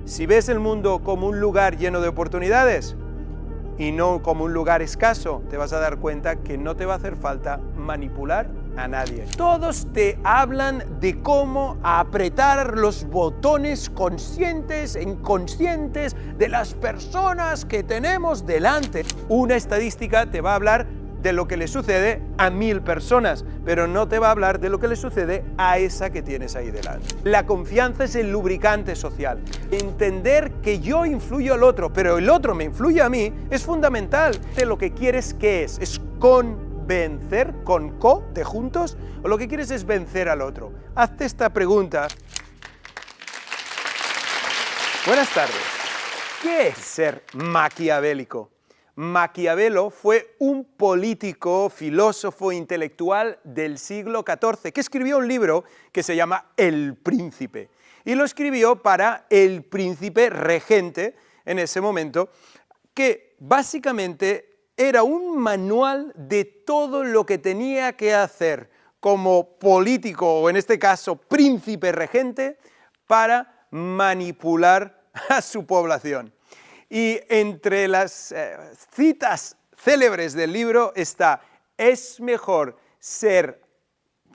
Si ves el mundo como un lugar lleno de oportunidades y no como un lugar escaso, te vas a dar cuenta que no te va a hacer falta manipular a nadie. Todos te hablan de cómo apretar los botones conscientes e inconscientes de las personas que tenemos delante. Una estadística te va a hablar de lo que le sucede a 1000 personas, pero no te va a hablar de lo que le sucede a esa que tienes ahí delante. La confianza es el lubricante social. Entender que yo influyo al otro, pero el otro me influye a mí, es fundamental. Lo que quieres, ¿qué es? ¿Es convencer, con co, de juntos? ¿O lo que quieres es vencer al otro? Hazte esta pregunta. Buenas tardes. ¿Qué es ser maquiavélico? Maquiavelo fue un político, filósofo, intelectual del siglo XIV que escribió un libro que se llama El Príncipe. Y lo escribió para el príncipe regente en ese momento, que básicamente era un manual de todo lo que tenía que hacer como político, o en este caso príncipe regente, para manipular a su población. Y entre las citas célebres del libro está: es mejor ser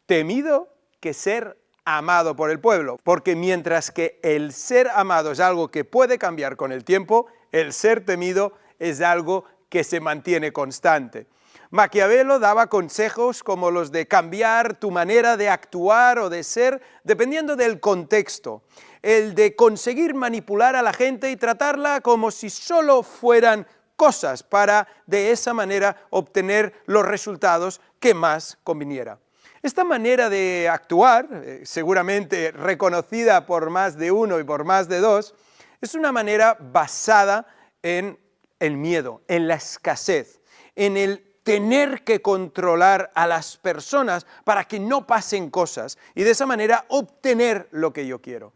temido que ser amado por el pueblo, porque mientras que el ser amado es algo que puede cambiar con el tiempo, el ser temido es algo que se mantiene constante. Maquiavelo daba consejos como los de cambiar tu manera de actuar o de ser dependiendo del contexto, el de conseguir manipular a la gente y tratarla como si solo fueran cosas para de esa manera obtener los resultados que más conviniera. Esta manera de actuar, seguramente reconocida por más de uno y por más de dos, es una manera basada en el miedo, en la escasez, en el tener que controlar a las personas para que no pasen cosas y de esa manera obtener lo que yo quiero.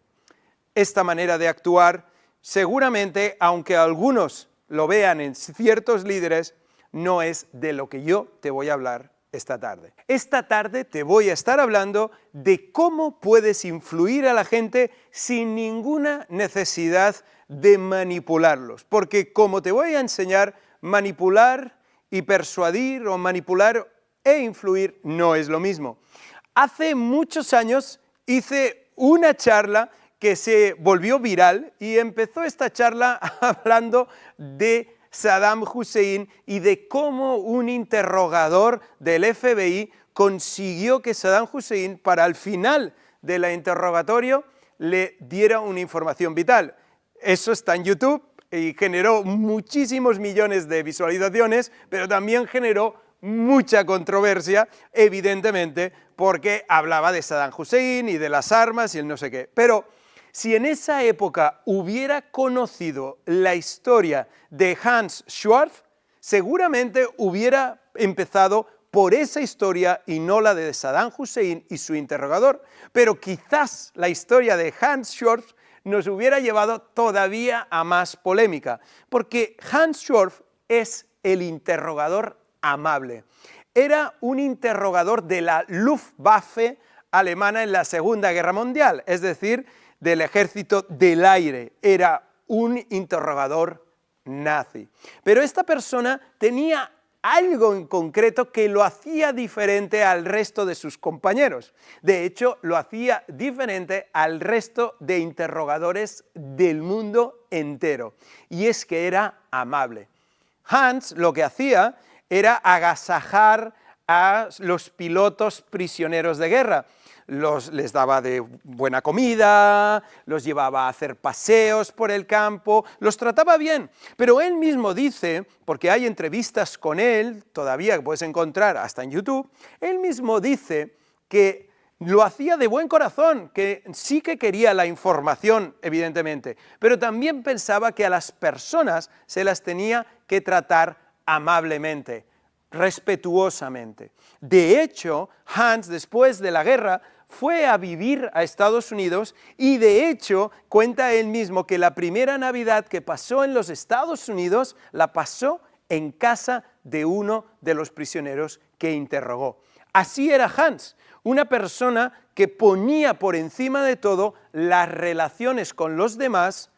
Esta manera de actuar, seguramente, aunque algunos lo vean en ciertos líderes, no es de lo que yo te voy a hablar esta tarde. Esta tarde te voy a estar hablando de cómo puedes influir a la gente sin ninguna necesidad de manipularlos. Porque como te voy a enseñar, manipular y persuadir o manipular e influir no es lo mismo. Hace muchos años hice una charla que se volvió viral y empezó esta charla hablando de Saddam Hussein y de cómo un interrogador del FBI consiguió que Saddam Hussein, para el final del interrogatorio, le diera una información vital. Eso está en YouTube y generó muchísimos millones de visualizaciones, pero también generó mucha controversia, evidentemente, porque hablaba de Saddam Hussein y de las armas y el no sé qué. Pero si en esa época hubiera conocido la historia de Hans Schwarz, seguramente hubiera empezado por esa historia y no la de Saddam Hussein y su interrogador. Pero quizás la historia de Hans Schwarz nos hubiera llevado todavía a más polémica, porque Hans Schwarz es el interrogador amable. Era un interrogador de la Luftwaffe alemana en la Segunda Guerra Mundial, es decir, del ejército del aire. Era un interrogador nazi. Pero esta persona tenía algo en concreto que lo hacía diferente al resto de sus compañeros. De hecho, lo hacía diferente al resto de interrogadores del mundo entero. Y es que era amable. Hans lo que hacía era agasajar a los pilotos prisioneros de guerra. Les daba de buena comida, los llevaba a hacer paseos por el campo, los trataba bien. Pero él mismo dice, porque hay entrevistas con él, todavía que puedes encontrar hasta en YouTube, él mismo dice que lo hacía de buen corazón, que sí que quería la información, evidentemente, pero también pensaba que a las personas se las tenía que tratar amablemente, respetuosamente. De hecho, Hans, después de la guerra, fue a vivir a Estados Unidos y de hecho cuenta él mismo que la primera Navidad que pasó en los Estados Unidos la pasó en casa de uno de los prisioneros que interrogó. Así era Hans, una persona que ponía por encima de todo las relaciones con los demás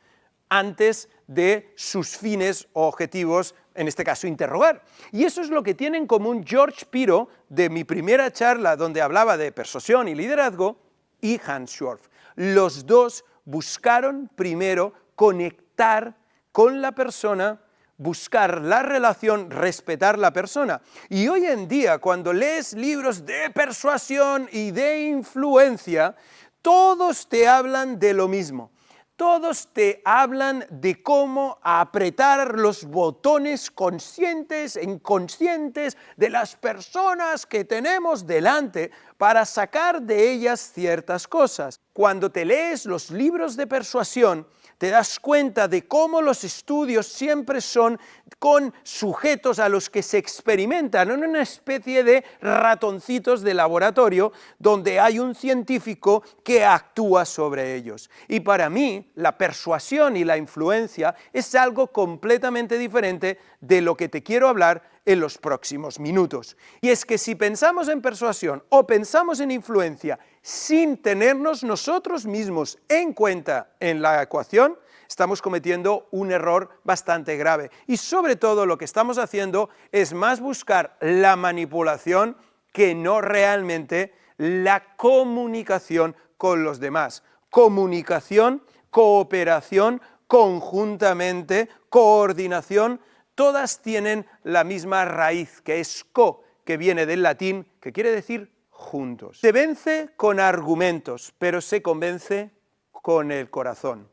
antes de sus fines o objetivos, en este caso interrogar. Y eso es lo que tiene en común George Piro, de mi primera charla donde hablaba de persuasión y liderazgo, y Hans Schorf. Los dos buscaron primero conectar con la persona, buscar la relación, respetar la persona. Y hoy en día, cuando lees libros de persuasión y de influencia, todos te hablan de lo mismo. Todos te hablan de cómo apretar los botones conscientes e inconscientes de las personas que tenemos delante para sacar de ellas ciertas cosas. Cuando te lees los libros de persuasión, te das cuenta de cómo los estudios siempre son con sujetos a los que se experimentan en una especie de ratoncitos de laboratorio donde hay un científico que actúa sobre ellos. Y para mí, la persuasión y la influencia es algo completamente diferente de lo que te quiero hablar en los próximos minutos. Y es que si pensamos en persuasión o pensamos en influencia sin tenernos nosotros mismos en cuenta en la ecuación, estamos cometiendo un error bastante grave. Y sobre todo lo que estamos haciendo es más buscar la manipulación que no realmente la comunicación con los demás. Comunicación, cooperación, conjuntamente, coordinación, todas tienen la misma raíz, que es co, que viene del latín, que quiere decir juntos. Se vence con argumentos, pero se convence con el corazón.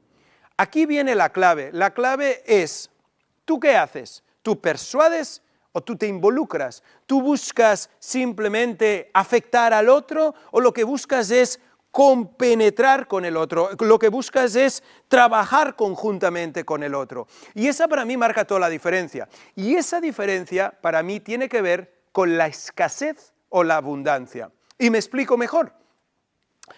Aquí viene la clave. La clave es, ¿tú qué haces? ¿Tú persuades o tú te involucras? ¿Tú buscas simplemente afectar al otro o lo que buscas es compenetrar con el otro, lo que buscas es trabajar conjuntamente con el otro? Y esa para mí marca toda la diferencia. Y esa diferencia para mí tiene que ver con la escasez o la abundancia. Y me explico mejor.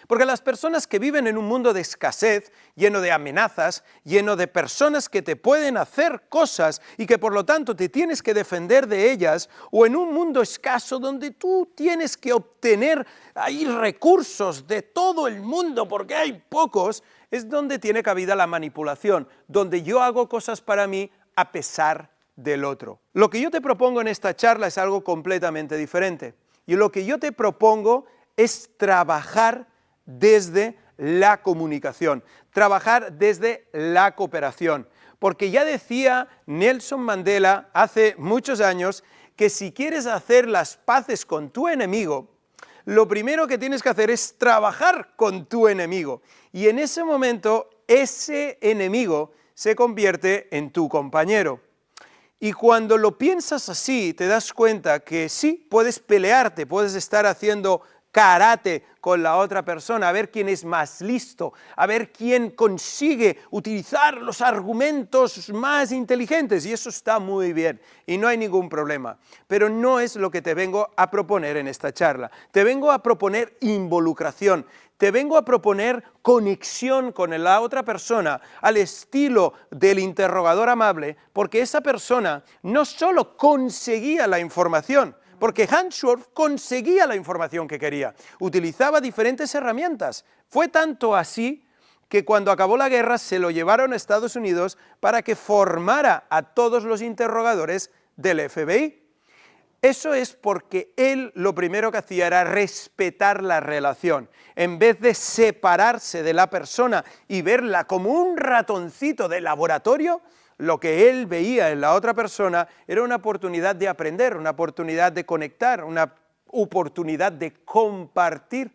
Porque las personas que viven en un mundo de escasez, lleno de amenazas, lleno de personas que te pueden hacer cosas y que por lo tanto te tienes que defender de ellas, o en un mundo escaso donde tú tienes que obtener ahí recursos de todo el mundo porque hay pocos, es donde tiene cabida la manipulación, donde yo hago cosas para mí a pesar del otro. Lo que yo te propongo en esta charla es algo completamente diferente. Y lo que yo te propongo es trabajar desde la comunicación, trabajar desde la cooperación. Porque ya decía Nelson Mandela hace muchos años que si quieres hacer las paces con tu enemigo, lo primero que tienes que hacer es trabajar con tu enemigo. Y en ese momento, ese enemigo se convierte en tu compañero. Y cuando lo piensas así, te das cuenta que sí, puedes pelearte, puedes estar haciendo karate con la otra persona, a ver quién es más listo, a ver quién consigue utilizar los argumentos más inteligentes, y eso está muy bien, y no hay ningún problema. Pero no es lo que te vengo a proponer en esta charla. Te vengo a proponer involucración, te vengo a proponer conexión con la otra persona, al estilo del interrogador amable, porque esa persona no solo conseguía la información, porque Hans Schorf conseguía la información que quería, utilizaba diferentes herramientas. Fue tanto así que cuando acabó la guerra se lo llevaron a Estados Unidos para que formara a todos los interrogadores del FBI. Eso es porque él lo primero que hacía era respetar la relación. En vez de separarse de la persona y verla como un ratoncito de laboratorio, lo que él veía en la otra persona era una oportunidad de aprender, una oportunidad de conectar, una oportunidad de compartir.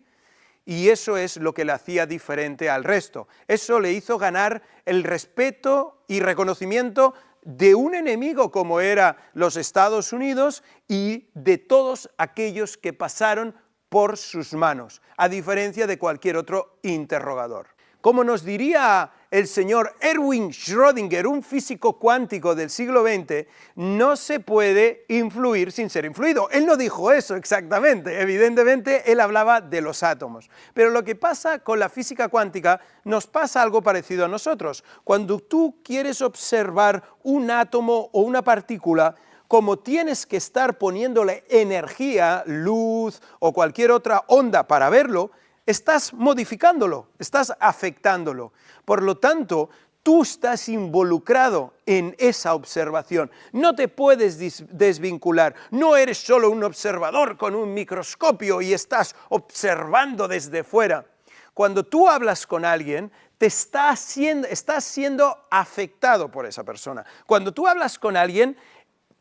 Y eso es lo que le hacía diferente al resto. Eso le hizo ganar el respeto y reconocimiento de un enemigo como era los Estados Unidos y de todos aquellos que pasaron por sus manos, a diferencia de cualquier otro interrogador. Como nos diría el señor Erwin Schrödinger, un físico cuántico del siglo XX, no se puede influir sin ser influido. Él no dijo eso exactamente, evidentemente él hablaba de los átomos. Pero lo que pasa con la física cuántica nos pasa algo parecido a nosotros. Cuando tú quieres observar un átomo o una partícula, como tienes que estar poniéndole energía, luz o cualquier otra onda para verlo, estás modificándolo, estás afectándolo. Por lo tanto, tú estás involucrado en esa observación. No te puedes desvincular. No eres solo un observador con un microscopio y estás observando desde fuera. Cuando tú hablas con alguien, estás siendo afectado por esa persona. Cuando tú hablas con alguien,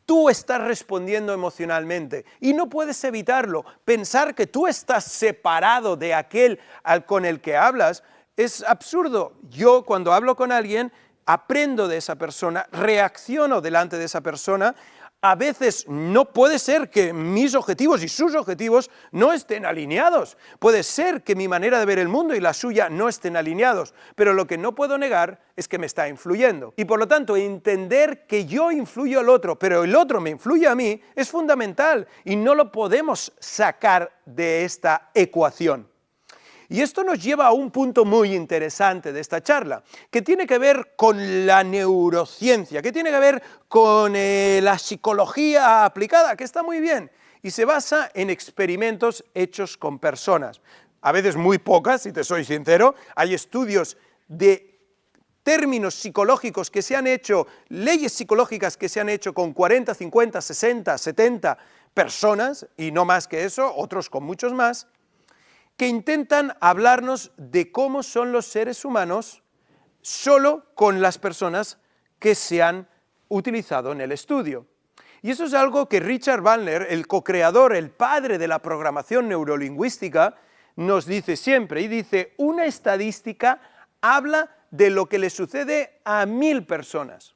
tú estás respondiendo emocionalmente y no puedes evitarlo. Pensar que tú estás separado de aquel con el que hablas es absurdo. Yo, cuando hablo con alguien, aprendo de esa persona, reacciono delante de esa persona. A veces no puede ser que mis objetivos y sus objetivos no estén alineados. Puede ser que mi manera de ver el mundo y la suya no estén alineados, pero lo que no puedo negar es que me está influyendo. Y por lo tanto, entender que yo influyo al otro, pero el otro me influye a mí, es fundamental y no lo podemos sacar de esta ecuación. Y esto nos lleva a un punto muy interesante de esta charla, que tiene que ver con la neurociencia, que tiene que ver con la psicología aplicada, que está muy bien, y se basa en experimentos hechos con personas. A veces muy pocas, si te soy sincero, hay estudios de términos psicológicos que se han hecho, leyes psicológicas que se han hecho con 40, 50, 60, 70 personas, y no más que eso, otros con muchos más, que intentan hablarnos de cómo son los seres humanos solo con las personas que se han utilizado en el estudio. Y eso es algo que Richard Bandler, el co-creador, el padre de la programación neurolingüística, nos dice siempre, y dice, una estadística habla de lo que le sucede a 1000 personas,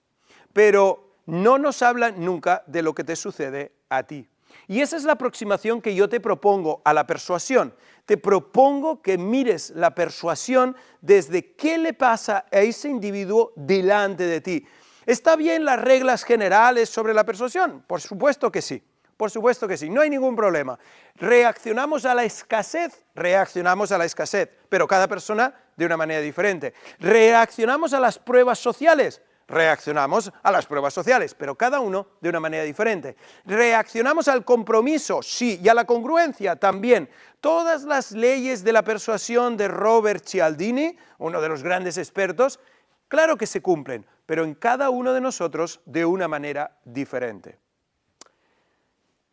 pero no nos habla nunca de lo que te sucede a ti. Y esa es la aproximación que yo te propongo a la persuasión. Te propongo que mires la persuasión desde qué le pasa a ese individuo delante de ti. ¿Está bien las reglas generales sobre la persuasión? Por supuesto que sí. Por supuesto que sí, no hay ningún problema. ¿Reaccionamos a la escasez? Reaccionamos a la escasez, pero cada persona de una manera diferente. ¿Reaccionamos a las pruebas sociales? Reaccionamos a las pruebas sociales, pero cada uno de una manera diferente. ¿Reaccionamos al compromiso? Sí, y a la congruencia también. Todas las leyes de la persuasión de Robert Cialdini, uno de los grandes expertos, claro que se cumplen, pero en cada uno de nosotros de una manera diferente.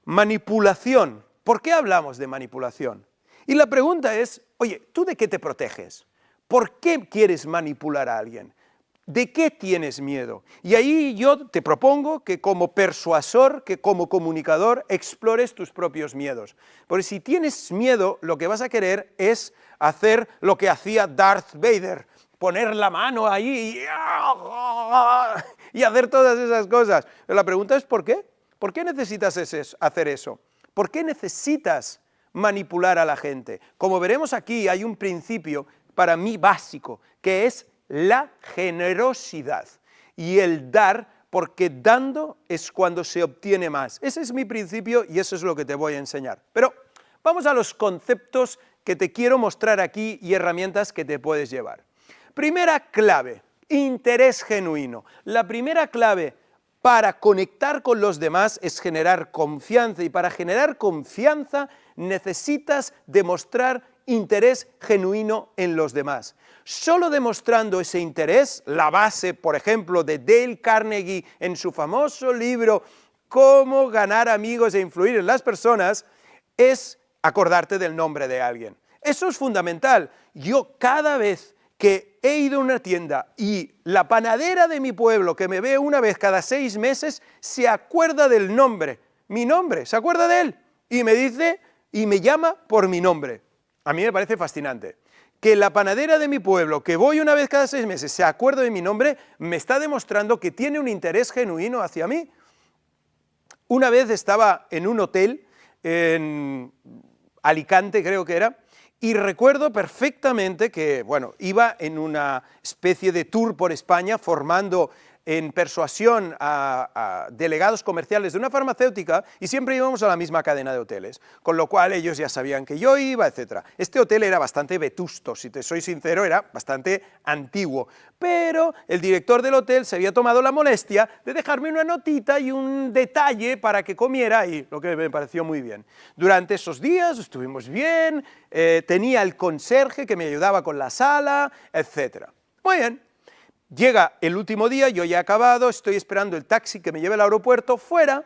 Manipulación. ¿Por qué hablamos de manipulación? Y la pregunta es, oye, ¿tú de qué te proteges? ¿Por qué quieres manipular a alguien? ¿De qué tienes miedo? Y ahí yo te propongo que como persuasor, que como comunicador, explores tus propios miedos. Porque si tienes miedo, lo que vas a querer es hacer lo que hacía Darth Vader, poner la mano ahí y hacer todas esas cosas. Pero la pregunta es ¿por qué? ¿Por qué necesitas hacer eso? ¿Por qué necesitas manipular a la gente? Como veremos aquí, hay un principio para mí básico, que es la generosidad y el dar, porque dando es cuando se obtiene más. Ese es mi principio y eso es lo que te voy a enseñar. Pero vamos a los conceptos que te quiero mostrar aquí y herramientas que te puedes llevar. Primera clave, interés genuino. La primera clave para conectar con los demás es generar confianza, y para generar confianza necesitas demostrar interés genuino en los demás. Solo demostrando ese interés, la base, por ejemplo, de Dale Carnegie en su famoso libro Cómo ganar amigos e influir en las personas, es acordarte del nombre de alguien. Eso es fundamental. Yo cada vez que he ido a una tienda y la panadera de mi pueblo, que me ve una vez cada 6 meses, se acuerda del nombre, mi nombre, se acuerda de él y me dice y me llama por mi nombre. A mí me parece fascinante. Que la panadera de mi pueblo, que voy una vez cada 6 meses, se acuerde de mi nombre, me está demostrando que tiene un interés genuino hacia mí. Una vez estaba en un hotel, en Alicante creo que era, y recuerdo perfectamente que, bueno, iba en una especie de tour por España formando en persuasión a delegados comerciales de una farmacéutica y siempre íbamos a la misma cadena de hoteles, con lo cual ellos ya sabían que yo iba, etc. Este hotel era bastante vetusto, si te soy sincero, era bastante antiguo, pero el director del hotel se había tomado la molestia de dejarme una notita y un detalle para que comiera y lo que me pareció muy bien. Durante esos días estuvimos bien, tenía el conserje que me ayudaba con la sala, etc. Muy bien. Llega el último día, yo ya he acabado, estoy esperando el taxi que me lleve al aeropuerto, fuera,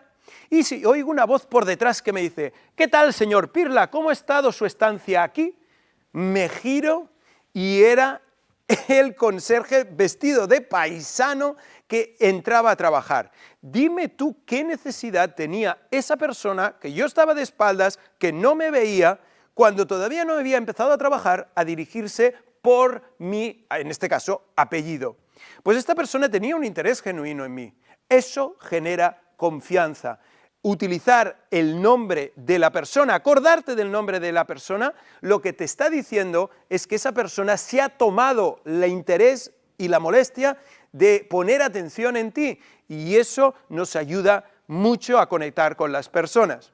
y si oigo una voz por detrás que me dice, ¿qué tal, señor Pirla? ¿Cómo ha estado su estancia aquí? Me giro y era el conserje vestido de paisano que entraba a trabajar. Dime tú qué necesidad tenía esa persona, que yo estaba de espaldas, que no me veía, cuando todavía no había empezado a trabajar, a dirigirse por mi, en este caso, apellido. Pues esta persona tenía un interés genuino en mí. Eso genera confianza. Utilizar el nombre de la persona, acordarte del nombre de la persona, lo que te está diciendo es que esa persona se ha tomado el interés y la molestia de poner atención en ti, y eso nos ayuda mucho a conectar con las personas.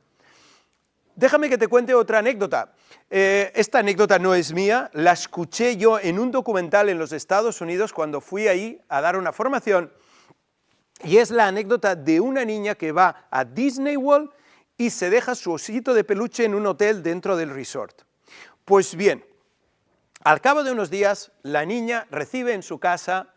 Déjame que te cuente otra anécdota. Esta anécdota no es mía, la escuché yo en un documental en los Estados Unidos cuando fui ahí a dar una formación, y es la anécdota de una niña que va a Disney World y se deja su osito de peluche en un hotel dentro del resort. Pues bien, al cabo de unos días, la niña recibe en su casa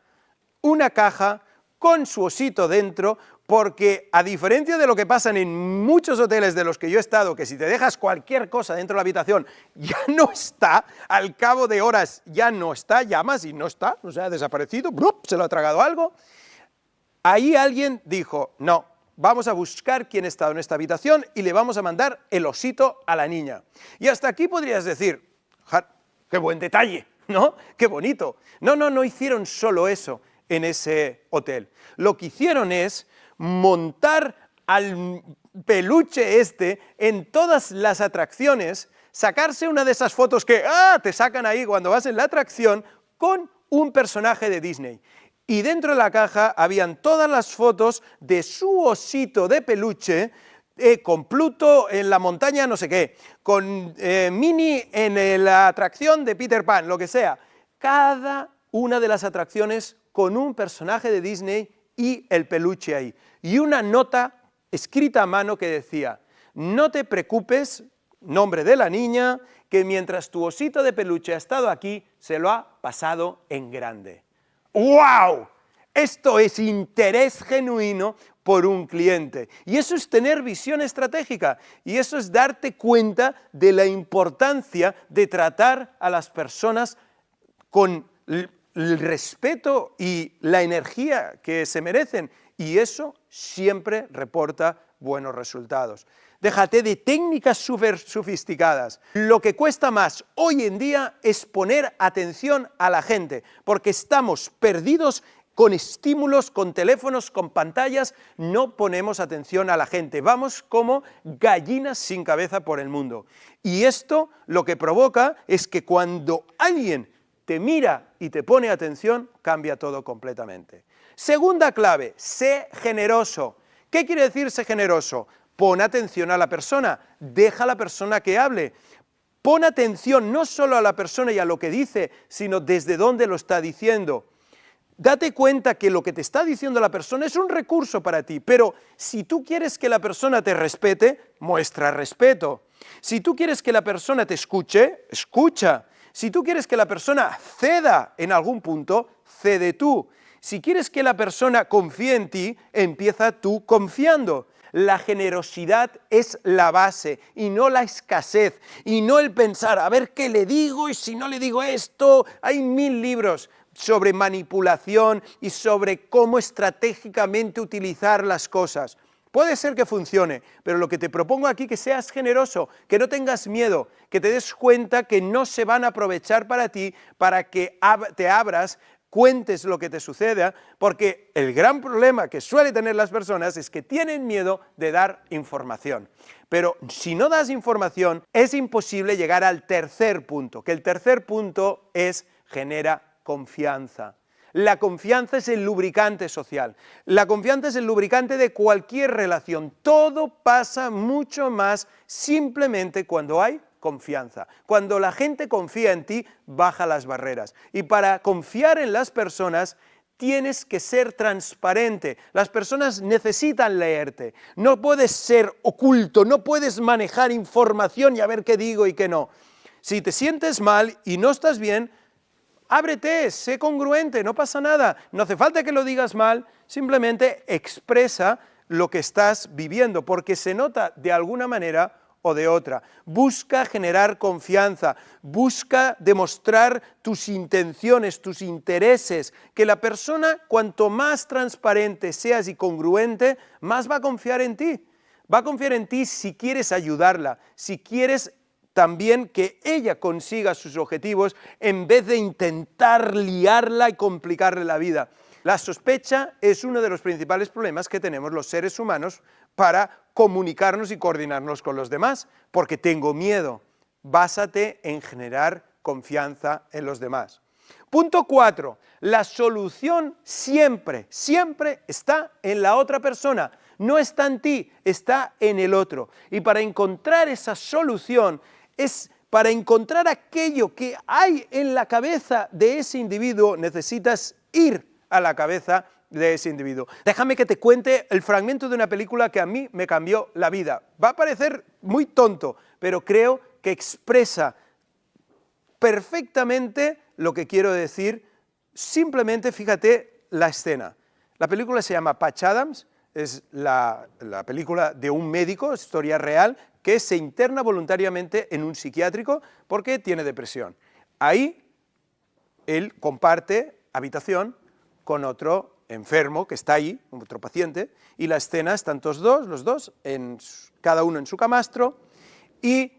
una caja con su osito dentro, porque a diferencia de lo que pasa en muchos hoteles de los que yo he estado, que si te dejas cualquier cosa dentro de la habitación ya no está, al cabo de horas ya no está, llamas y no está, o sea, ha desaparecido, ¡blup!, se lo ha tragado algo. Ahí alguien dijo, no, vamos a buscar quién ha estado en esta habitación y le vamos a mandar el osito a la niña. Y hasta aquí podrías decir, qué buen detalle, ¿no? Qué bonito. No hicieron solo eso en ese hotel. Lo que hicieron es montar al peluche este en todas las atracciones, sacarse una de esas fotos que te sacan ahí cuando vas en la atracción con un personaje de Disney. Y dentro de la caja habían todas las fotos de su osito de peluche, con Pluto en la montaña no sé qué, con Minnie en la atracción de Peter Pan, lo que sea. Cada una de las atracciones con un personaje de Disney y el peluche ahí. Y una nota escrita a mano que decía, no te preocupes, nombre de la niña, que mientras tu osito de peluche ha estado aquí, se lo ha pasado en grande. ¡Wow! Esto es interés genuino por un cliente. Y eso es tener visión estratégica. Y eso es darte cuenta de la importancia de tratar a las personas con el respeto y la energía que se merecen. Y eso siempre reporta buenos resultados. Déjate de técnicas súper sofisticadas. Lo que cuesta más hoy en día es poner atención a la gente, porque estamos perdidos con estímulos, con teléfonos, con pantallas, no ponemos atención a la gente. Vamos como gallinas sin cabeza por el mundo. Y esto lo que provoca es que cuando alguien te mira y te pone atención, cambia todo completamente. Segunda clave, sé generoso. ¿Qué quiere decir ser generoso? Pon atención a la persona, deja a la persona que hable. Pon atención no solo a la persona y a lo que dice, sino desde dónde lo está diciendo. Date cuenta que lo que te está diciendo la persona es un recurso para ti, pero si tú quieres que la persona te respete, muestra respeto. Si tú quieres que la persona te escuche, escucha. Si tú quieres que la persona ceda en algún punto, cede tú. Si quieres que la persona confíe en ti, empieza tú confiando. La generosidad es la base y no la escasez y no el pensar, a ver qué le digo y si no le digo esto. Hay 1000 libros sobre manipulación y sobre cómo estratégicamente utilizar las cosas. Puede ser que funcione, pero lo que te propongo aquí es que seas generoso, que no tengas miedo, que te des cuenta que no se van a aprovechar para ti, para que te abras, cuentes lo que te suceda, porque el gran problema que suele tener las personas es que tienen miedo de dar información. Pero si no das información, es imposible llegar al tercer punto, que el tercer punto es genera confianza. La confianza es el lubricante social. La confianza es el lubricante de cualquier relación. Todo pasa mucho más simplemente cuando hay confianza. Cuando la gente confía en ti, baja las barreras. Y para confiar en las personas, tienes que ser transparente. Las personas necesitan leerte. No puedes ser oculto, no puedes manejar información y a ver qué digo y qué no. Si te sientes mal y no estás bien, ábrete, sé congruente, no pasa nada, no hace falta que lo digas mal, simplemente expresa lo que estás viviendo, porque se nota de alguna manera o de otra. Busca generar confianza, busca demostrar tus intenciones, tus intereses, que la persona, cuanto más transparente seas y congruente, más va a confiar en ti. Va a confiar en ti si quieres ayudarla, si quieres también que ella consiga sus objetivos en vez de intentar liarla y complicarle la vida. La sospecha es uno de los principales problemas que tenemos los seres humanos para comunicarnos y coordinarnos con los demás, porque tengo miedo. Básate en generar confianza en los demás. Punto 4. La solución siempre, siempre está en la otra persona. No está en ti, está en el otro. Y para encontrar esa solución, es para encontrar aquello que hay en la cabeza de ese individuo, necesitas ir a la cabeza de ese individuo. Déjame que te cuente el fragmento de una película que a mí me cambió la vida. Va a parecer muy tonto, pero creo que expresa perfectamente lo que quiero decir. Simplemente fíjate la escena. La película se llama Patch Adams, es la película de un médico, historia real, que se interna voluntariamente en un psiquiátrico porque tiene depresión. Ahí él comparte habitación con otro enfermo que está ahí, otro paciente, y la escena están los dos, cada uno en su camastro, y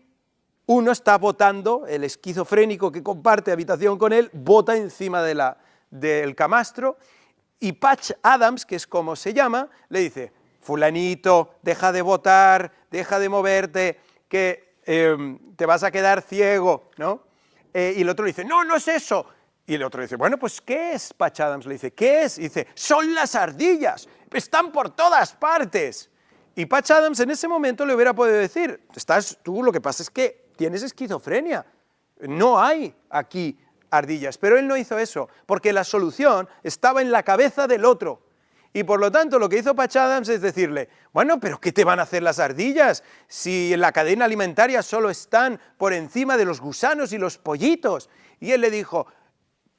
uno está botando, el esquizofrénico que comparte habitación con él, bota encima del camastro, y Patch Adams, que es como se llama, le dice: fulanito, deja de botar, deja de moverte, que te vas a quedar ciego, ¿no? Y el otro le dice: no, no es eso. Y el otro dice: bueno, pues ¿qué es? Patch Adams le dice: ¿qué es? Y dice: son las ardillas, están por todas partes. Y Patch Adams en ese momento le hubiera podido decir: tú lo que pasa es que tienes esquizofrenia, no hay aquí ardillas. Pero él no hizo eso, porque la solución estaba en la cabeza del otro. Y por lo tanto lo que hizo Patch Adams es decirle: bueno, pero ¿qué te van a hacer las ardillas si en la cadena alimentaria solo están por encima de los gusanos y los pollitos? Y él le dijo: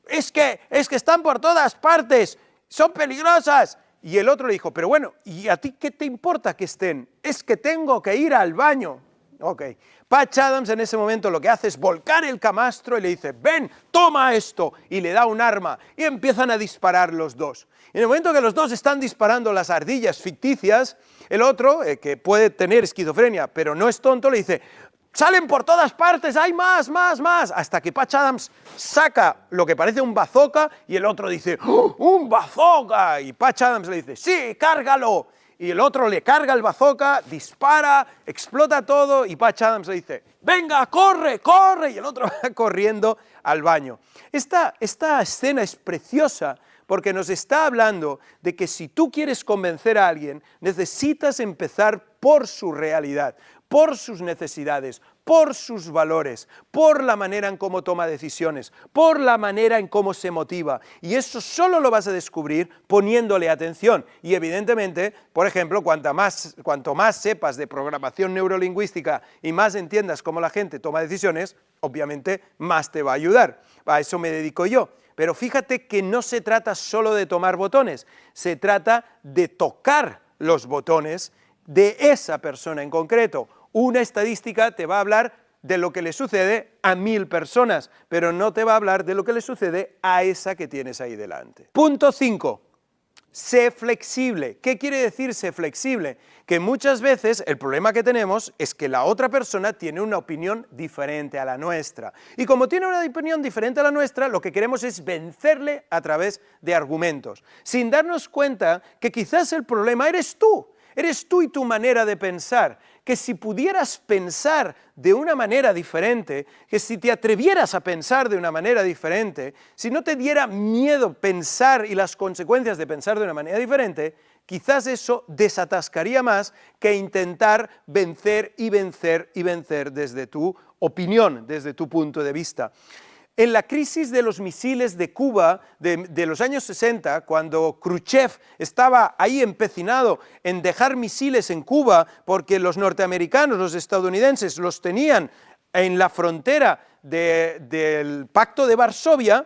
es que están por todas partes, son peligrosas. Y el otro le dijo: pero bueno, ¿y a ti qué te importa que estén? Es que tengo que ir al baño. Ok. Patch Adams en ese momento lo que hace es volcar el camastro y le dice: ven, toma esto, y le da un arma, y empiezan a disparar los dos. En el momento que los dos están disparando las ardillas ficticias, el otro, que puede tener esquizofrenia, pero no es tonto, le dice: salen por todas partes, hay más, hasta que Patch Adams saca lo que parece un bazooka y el otro dice: ¡oh, un bazooka! Y Patch Adams le dice: sí, cárgalo. Y el otro le carga el bazooka, dispara, explota todo, y Patch Adams le dice: venga, corre, corre, y el otro va corriendo al baño. Esta escena es preciosa porque nos está hablando de que si tú quieres convencer a alguien, necesitas empezar por su realidad, por sus necesidades, por sus valores, por la manera en cómo toma decisiones, por la manera en cómo se motiva. Y eso solo lo vas a descubrir poniéndole atención. Y evidentemente, por ejemplo, cuanto más sepas de programación neurolingüística y más entiendas cómo la gente toma decisiones, obviamente más te va a ayudar. A eso me dedico yo. Pero fíjate que no se trata solo de tomar botones, se trata de tocar los botones de esa persona en concreto. Una estadística te va a hablar de lo que le sucede a 1000 personas, pero no te va a hablar de lo que le sucede a esa que tienes ahí delante. Punto 5. Sé flexible. ¿Qué quiere decir sé flexible? Que muchas veces el problema que tenemos es que la otra persona tiene una opinión diferente a la nuestra. Y como tiene una opinión diferente a la nuestra, lo que queremos es vencerle a través de argumentos, sin darnos cuenta que quizás el problema eres tú. Eres tú y tu manera de pensar, que si pudieras pensar de una manera diferente, que si te atrevieras a pensar de una manera diferente, si no te diera miedo pensar y las consecuencias de pensar de una manera diferente, quizás eso desatascaría más que intentar vencer y vencer y vencer desde tu opinión, desde tu punto de vista. En la crisis de los misiles de Cuba de los años 60, cuando Khrushchev estaba ahí empecinado en dejar misiles en Cuba porque los norteamericanos, los estadounidenses, los tenían en la frontera del Pacto de Varsovia,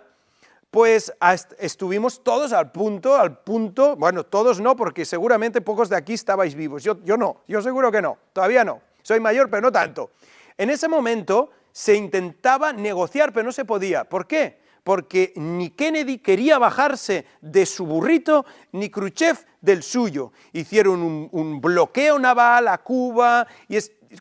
pues estuvimos todos al punto, bueno, todos no, porque seguramente pocos de aquí estabais vivos, yo no, yo seguro que no, todavía no, soy mayor, pero no tanto. En ese momento se intentaba negociar, pero no se podía. ¿Por qué? Porque ni Kennedy quería bajarse de su burrito, ni Khrushchev del suyo. Hicieron un bloqueo naval a Cuba,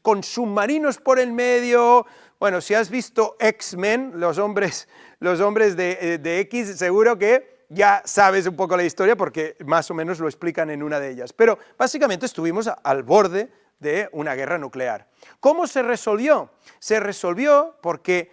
con submarinos por el medio. Bueno, si has visto X-Men, los hombres de X, seguro que ya sabes un poco la historia porque más o menos lo explican en una de ellas. Pero básicamente estuvimos al borde de una guerra nuclear. ¿Cómo se resolvió? Se resolvió porque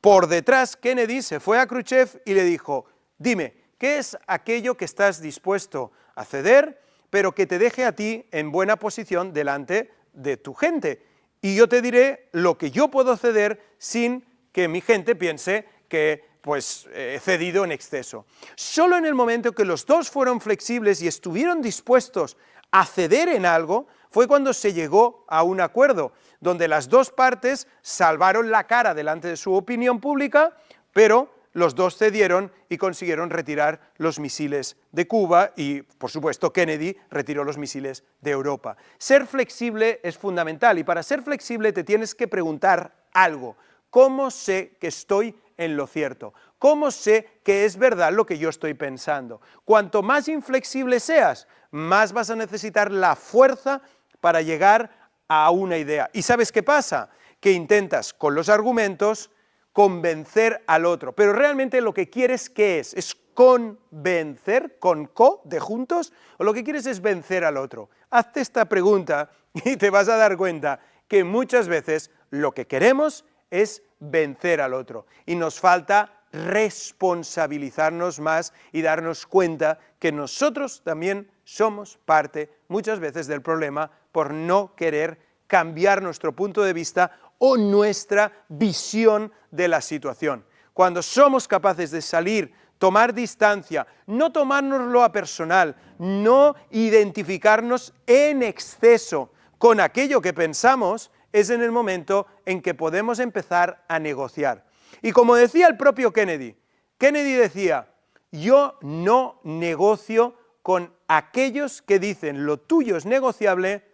por detrás Kennedy se fue a Khrushchev y le dijo, dime, ¿qué es aquello que estás dispuesto a ceder, pero que te deje a ti en buena posición delante de tu gente? Y yo te diré lo que yo puedo ceder sin que mi gente piense que pues he cedido en exceso. Solo en el momento que los dos fueron flexibles y estuvieron dispuestos a ceder en algo, fue cuando se llegó a un acuerdo, donde las dos partes salvaron la cara delante de su opinión pública, pero los dos cedieron y consiguieron retirar los misiles de Cuba y, por supuesto, Kennedy retiró los misiles de Europa. Ser flexible es fundamental y para ser flexible te tienes que preguntar algo. ¿Cómo sé que estoy en lo cierto? ¿Cómo sé que es verdad lo que yo estoy pensando? Cuanto más inflexible seas, más vas a necesitar la fuerza para llegar a una idea. ¿Y sabes qué pasa? Que intentas con los argumentos convencer al otro, pero realmente lo que quieres, ¿qué es? ¿Es convencer, con co, de juntos? ¿O lo que quieres es vencer al otro? Hazte esta pregunta y te vas a dar cuenta que muchas veces lo que queremos es vencer al otro y nos falta responsabilizarnos más y darnos cuenta que nosotros también somos parte muchas veces del problema por no querer cambiar nuestro punto de vista o nuestra visión de la situación. Cuando somos capaces de salir, tomar distancia, no tomárnoslo a personal, no identificarnos en exceso con aquello que pensamos, es en el momento en que podemos empezar a negociar. Y como decía el propio Kennedy, Kennedy decía, yo no negocio con aquellos que dicen lo tuyo es negociable,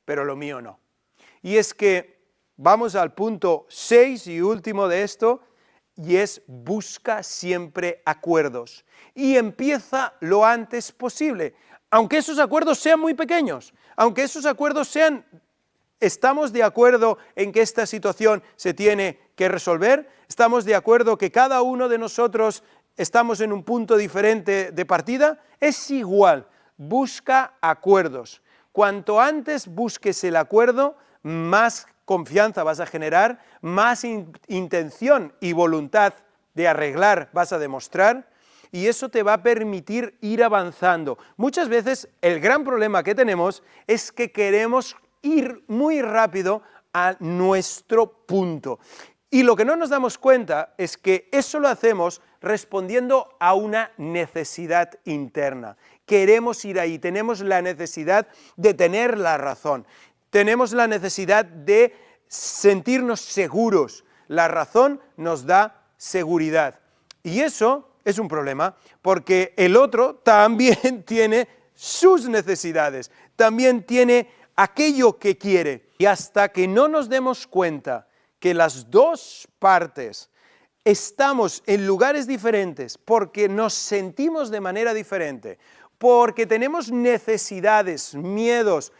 pero lo mío no. Y es que vamos al punto 6 y último de esto, y es busca siempre acuerdos. Y empieza lo antes posible, aunque esos acuerdos sean muy pequeños, aunque esos acuerdos sean, ¿estamos de acuerdo en que esta situación se tiene que resolver? ¿Estamos de acuerdo que cada uno de nosotros estamos en un punto diferente de partida? Es igual, busca acuerdos. Cuanto antes busques el acuerdo, más confianza vas a generar, más intención y voluntad de arreglar vas a demostrar, y eso te va a permitir ir avanzando. Muchas veces el gran problema que tenemos es que queremos ir muy rápido a nuestro punto. Y lo que no nos damos cuenta es que eso lo hacemos respondiendo a una necesidad interna. Queremos ir ahí, tenemos la necesidad de tener la razón, tenemos la necesidad de sentirnos seguros. La razón nos da seguridad. Y eso es un problema, porque el otro también tiene sus necesidades, también tiene aquello que quiere. Y hasta que no nos demos cuenta que las dos partes estamos en lugares diferentes porque nos sentimos de manera diferente, porque tenemos necesidades, miedos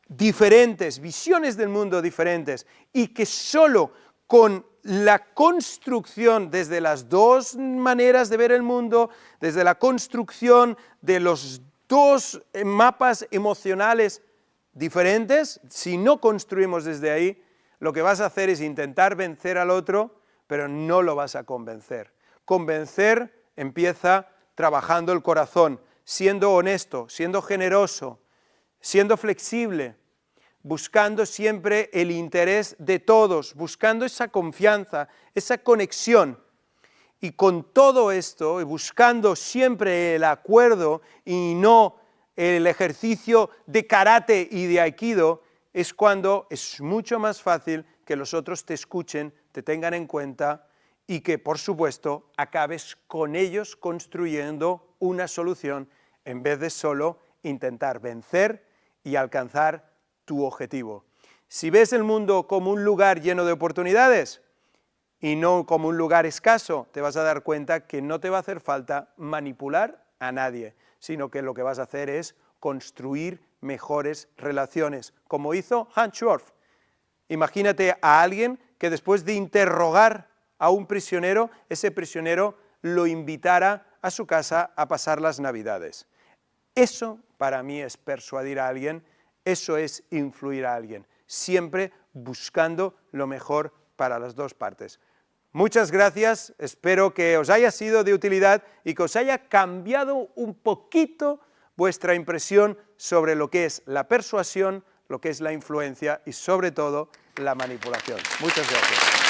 diferentes, visiones del mundo diferentes, y que solo con la construcción desde las dos maneras de ver el mundo, desde la construcción de los dos mapas emocionales diferentes, si no construimos desde ahí, lo que vas a hacer es intentar vencer al otro, pero no lo vas a convencer. Convencer empieza trabajando el corazón, siendo honesto, siendo generoso, siendo flexible, buscando siempre el interés de todos, buscando esa confianza, esa conexión. Y con todo esto, y buscando siempre el acuerdo y no el ejercicio de karate y de aikido, es cuando es mucho más fácil que los otros te escuchen, te tengan en cuenta y que, por supuesto, acabes con ellos construyendo una solución en vez de solo intentar vencer y alcanzar tu objetivo. Si ves el mundo como un lugar lleno de oportunidades y no como un lugar escaso, te vas a dar cuenta que no te va a hacer falta manipular a nadie, sino que lo que vas a hacer es construir mejores relaciones, como hizo Hans Schorf. Imagínate a alguien que después de interrogar a un prisionero, ese prisionero lo invitara a su casa a pasar las Navidades. Eso para mí es persuadir a alguien, eso es influir a alguien, siempre buscando lo mejor para las dos partes. Muchas gracias, espero que os haya sido de utilidad y que os haya cambiado un poquito vuestra impresión sobre lo que es la persuasión, lo que es la influencia y sobre todo la manipulación. Muchas gracias.